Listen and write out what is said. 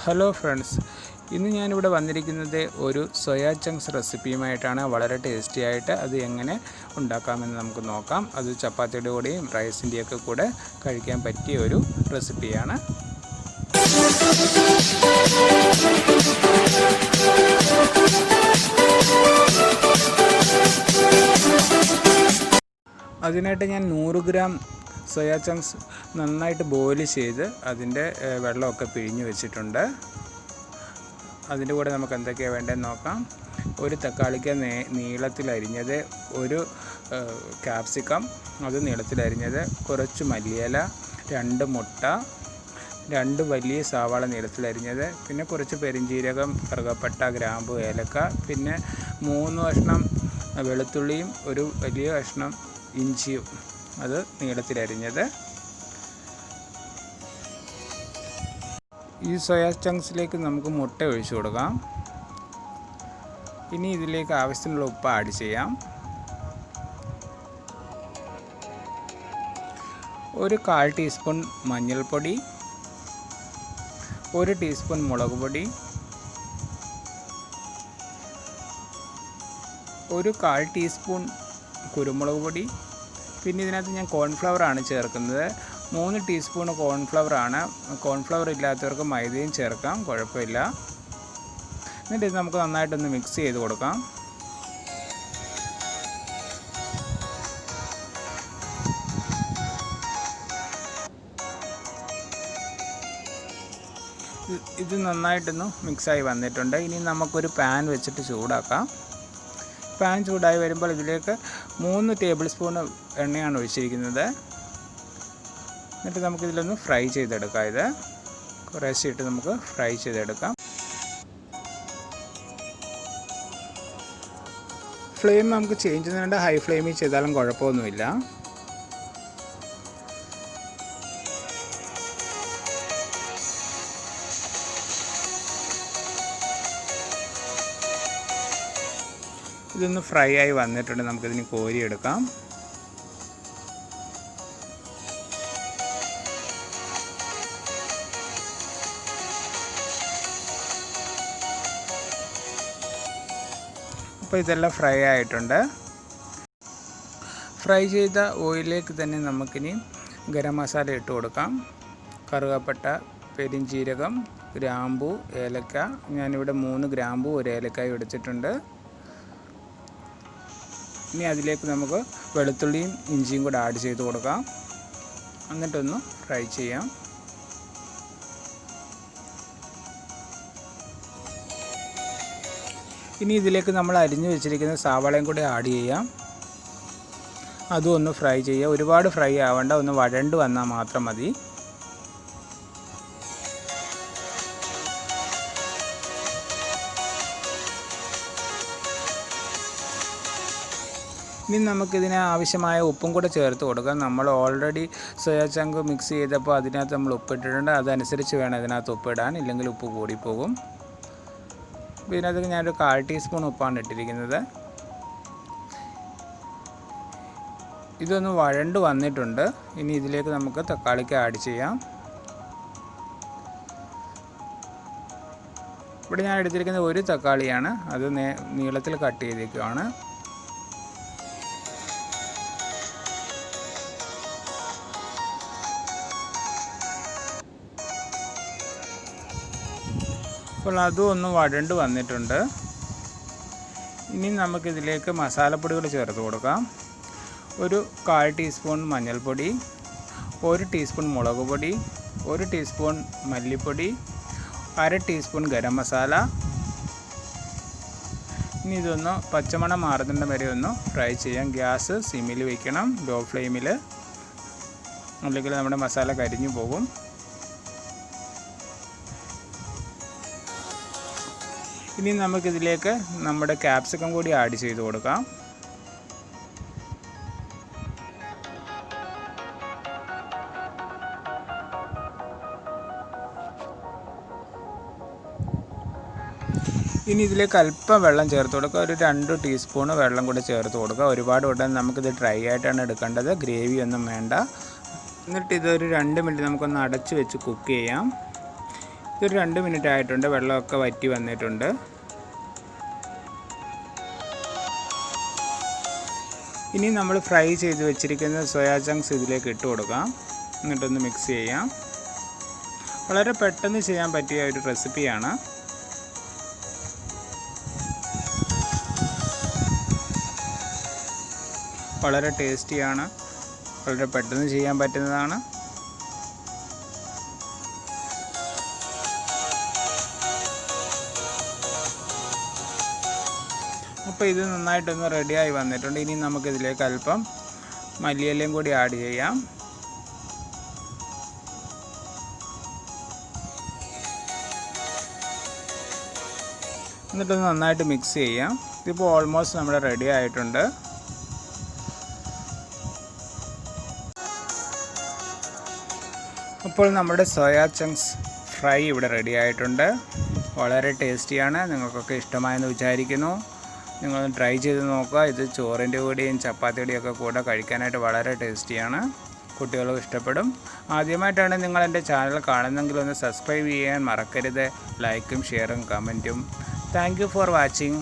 Hello friends, ഇന്ന് ഞാനിവിടെ വന്നിരിക്കുന്നത് ഒരു സോയാ ചങ്ക്സ് റെസിപ്പിയുമായിട്ടാണ്. വളരെ ടേസ്റ്റി ആയിട്ട് അത് എങ്ങനെ ഉണ്ടാക്കാമെന്ന് നമുക്ക് നോക്കാം. അത് ചപ്പാത്തിയുടെ കൂടെയും റൈസിൻ്റെയൊക്കെ കൂടെ കഴിക്കാൻ പറ്റിയ ഒരു റെസിപ്പിയാണ്. അതിനായിട്ട് ഞാൻ 100 ഗ്രാം സോയാ ചങ്ക്സ് നന്നായിട്ട് ബോയിൽ ചെയ്ത് അതിൻ്റെ വെള്ളമൊക്കെ പിഴിഞ്ഞ് വെച്ചിട്ടുണ്ട്. അതിൻ്റെ കൂടെ നമുക്ക് എന്തൊക്കെയാണ് വേണ്ടതെന്ന് നോക്കാം. ഒരു തക്കാളിക്ക് നീളത്തിലരിഞ്ഞത്, ഒരു ക്യാപ്സിക്കം അത് നീളത്തിലരിഞ്ഞത്, കുറച്ച് മല്ലിയില, 2 മുട്ട, 2 വലിയ സവാള നീളത്തിലരിഞ്ഞത്, പിന്നെ കുറച്ച് പെരിഞ്ജീരകം, കറുകപ്പട്ട, ഗ്രാമ്പു, ഏലക്ക, പിന്നെ 3 കഷ്ണം വെളുത്തുള്ളിയും ഒരു വലിയ കഷ്ണം ഇഞ്ചിയും അത് നീളത്തിലരിഞ്ഞത്. ഈ സോയാ ചങ്ക്സിലേക്ക് നമുക്ക് മുട്ട ഒഴിച്ചു കൊടുക്കാം. ഇനി ഇതിലേക്ക് ആവശ്യത്തിനുള്ള ഉപ്പ് ആഡ് ചെയ്യാം. ഒരു 1/4 ടീസ്പൂൺ മഞ്ഞൾപ്പൊടി, 1 ടീസ്പൂൺ മുളക് പൊടി, ഒരു 1/4 ടീസ്പൂൺ കുരുമുളക് പൊടി, പിന്നെ ഇതിനകത്ത് ഞാൻ കോൺഫ്ലവർ ആണ് ചേർക്കുന്നത്. 3 ടീസ്പൂൺ കോൺഫ്ലവർ ആണ്. കോൺഫ്ലവർ ഇല്ലാത്തവർക്ക് മൈദയും ചേർക്കാം, കുഴപ്പമില്ല. എന്നിട്ട് ഇത് നമുക്ക് നന്നായിട്ടൊന്ന് മിക്സ് ചെയ്ത് കൊടുക്കാം. ഇത് നന്നായിട്ടൊന്ന് മിക്സായി വന്നിട്ടുണ്ട്. ഇനി നമുക്കൊരു പാൻ വെച്ചിട്ട് ചൂടാക്കാം. പാൻ ചൂടായി വരുമ്പോൾ ഇതിലേക്ക് 3 ടേബിൾ സ്പൂൺ എണ്ണയാണ് ഒഴിച്ചിരിക്കുന്നത്. എന്നിട്ട് നമുക്കിതിലൊന്ന് ഫ്രൈ ചെയ്തെടുക്കാം. ഇത് കുറേശ്ശെ ഇട്ട് നമുക്ക് ഫ്രൈ ചെയ്തെടുക്കാം. ഫ്ലെയിം നമുക്ക് ചേഞ്ച് ചെയ്യുന്നുണ്ട്. ഹൈ ഫ്ലെയിമിൽ ചെയ്താലും കുഴപ്പമൊന്നുമില്ല. ഇതൊന്ന് ഫ്രൈ ആയി വന്നിട്ടുണ്ട്. നമുക്കിതിന് കോരിയെടുക്കാം. അപ്പോൾ ഇതെല്ലാം ഫ്രൈ ആയിട്ടുണ്ട്. ഫ്രൈ ചെയ്ത ഓയിലിലേക്ക് തന്നെ നമുക്കിനി ഗരം മസാല ഇട്ട് കൊടുക്കാം. കറുകപ്പട്ട, പെരിഞ്ജീരകം, ഗ്രാമ്പു, ഏലക്ക. ഞാനിവിടെ 3 ഗ്രാമ്പു 1 ഏലക്കായും എടുത്തിട്ടുണ്ട്. ഇനി അതിലേക്ക് നമുക്ക് വെളുത്തുള്ളിയും ഇഞ്ചിയും കൂടെ ആഡ് ചെയ്ത് കൊടുക്കാം. എന്നിട്ടൊന്ന് ഫ്രൈ ചെയ്യാം. ഇനി ഇതിലേക്ക് നമ്മൾ അരിഞ്ഞു വെച്ചിരിക്കുന്ന സവാളയും കൂടെ ആഡ് ചെയ്യാം. അതും ഒന്ന് ഫ്രൈ ചെയ്യുക. ഒരുപാട് ഫ്രൈ ആവേണ്ട, ഒന്ന് വഴണ്ട് വന്നാൽ മാത്രം മതി. ഇനി നമുക്കിതിന് ആവശ്യമായ ഉപ്പും കൂടെ ചേർത്ത് കൊടുക്കാം. നമ്മൾ ഓൾറെഡി സോയാ ചങ്ക് മിക്സ് ചെയ്തപ്പോൾ അതിനകത്ത് നമ്മൾ ഉപ്പിട്ടിട്ടുണ്ട്. അതനുസരിച്ച് വേണം ഇതിനകത്ത് ഉപ്പിടാൻ, ഇല്ലെങ്കിൽ ഉപ്പ് കൂടിപ്പോകും. ഇതിനകത്ത് ഞാനൊരു 1/4 ടീസ്പൂൺ ഉപ്പാണ് ഇട്ടിരിക്കുന്നത്. ഇതൊന്ന് വഴണ്ട് വന്നിട്ടുണ്ട്. ഇനി ഇതിലേക്ക് നമുക്ക് തക്കാളിക്ക് ആഡ് ചെയ്യാം. ഇവിടെ ഞാൻ എടുത്തിരിക്കുന്നത് ഒരു തക്കാളിയാണ്. അത് നീളത്തിൽ കട്ട് ചെയ്തേക്കുകയാണ്. അപ്പോൾ അതും ഒന്ന് വഴണ്ട് വന്നിട്ടുണ്ട്. ഇനി നമുക്കിതിലേക്ക് മസാലപ്പൊടികൾ ചേർത്ത് കൊടുക്കാം. ഒരു 1/4 ടീസ്പൂൺ മഞ്ഞൾപ്പൊടി, 1 ടീസ്പൂൺ മുളക് പൊടി, 1 ടീസ്പൂൺ മല്ലിപ്പൊടി, 1/2 ടീസ്പൂൺ ഗരം മസാല. ഇനി ഇതൊന്ന് പച്ചമണം മാറുന്നതിന് വരെ ഒന്ന് ഫ്രൈ ചെയ്യാം. ഗ്യാസ് സിമ്മിൽ വയ്ക്കണം, ലോ ഫ്ലെയിമിൽ, അല്ലെങ്കിൽ നമ്മുടെ മസാല കരിഞ്ഞു പോകും. ഇനി നമുക്കിതിലേക്ക് നമ്മുടെ ക്യാപ്സിക്കം കൂടി ആഡ് ചെയ്ത് കൊടുക്കാം. ഇനി ഇതിലേക്ക് അല്പം വെള്ളം ചേർത്ത് കൊടുക്കുക. ഒരു 2 ടീസ്പൂൺ വെള്ളം കൂടി ചേർത്ത് കൊടുക്കുക. ഒരുപാട് ഉടൻ നമുക്കിത് ഡ്രൈ ആയിട്ടാണ് എടുക്കേണ്ടത്, ഗ്രേവി ഒന്നും വേണ്ട. എന്നിട്ട് ഇതൊരു 2 മിനിറ്റ് നമുക്കൊന്ന് അടച്ച് വെച്ച് കുക്ക് ചെയ്യാം. ഇതൊരു 2 മിനിറ്റ് ആയിട്ടുണ്ട്. വെള്ളമൊക്കെ വറ്റി വന്നിട്ടുണ്ട്. ഇനി നമ്മൾ ഫ്രൈ ചെയ്ത് വെച്ചിരിക്കുന്ന സോയാ ചങ്ക്സ് ഇതിലേക്ക് ഇട്ട് കൊടുക്കാം. എന്നിട്ടൊന്ന് മിക്സ് ചെയ്യാം. വളരെ പെട്ടെന്ന് ചെയ്യാൻ പറ്റിയ ഒരു റെസിപ്പിയാണ്. വളരെ ടേസ്റ്റിയാണ്. വളരെ പെട്ടെന്ന് ചെയ്യാൻ പറ്റുന്നതാണ്. അപ്പോൾ ഇത് നന്നായിട്ടൊന്ന് റെഡിയായി വന്നിട്ടുണ്ട്. ഇനി നമുക്കിതിലേക്ക് അല്പം മല്ലിയിലയും കൂടി ആഡ് ചെയ്യാം. എന്നിട്ടൊന്ന് നന്നായിട്ട് മിക്സ് ചെയ്യാം. ഇതിപ്പോൾ ഓൾമോസ്റ്റ് നമ്മുടെ റെഡി ആയിട്ടുണ്ട്. അപ്പോൾ നമ്മുടെ സോയാ ചങ്ക്സ് ഫ്രൈ ഇവിടെ റെഡി ആയിട്ടുണ്ട്. വളരെ ടേസ്റ്റിയാണ്. നിങ്ങൾക്കൊക്കെ ഇഷ്ടമായെന്ന് വിചാരിക്കുന്നു. നിങ്ങളൊന്ന് ട്രൈ ചെയ്ത് നോക്കുക. ഇത് ചോറിൻ്റെ കൂടെയും ചപ്പാത്തിയുടെയും ഒക്കെ കൂടെ കഴിക്കാനായിട്ട് വളരെ ടേസ്റ്റിയാണ്. കുട്ടികൾക്ക് ഇഷ്ടപ്പെടും. ആദ്യമായിട്ടാണ് നിങ്ങൾ എൻ്റെ ചാനൽ കാണുന്നതെങ്കിൽ ഒന്ന് സബ്സ്ക്രൈബ് ചെയ്യാൻ മറക്കരുത്. ലൈക്കും ഷെയറും കമൻറ്റും. Thank you for watching.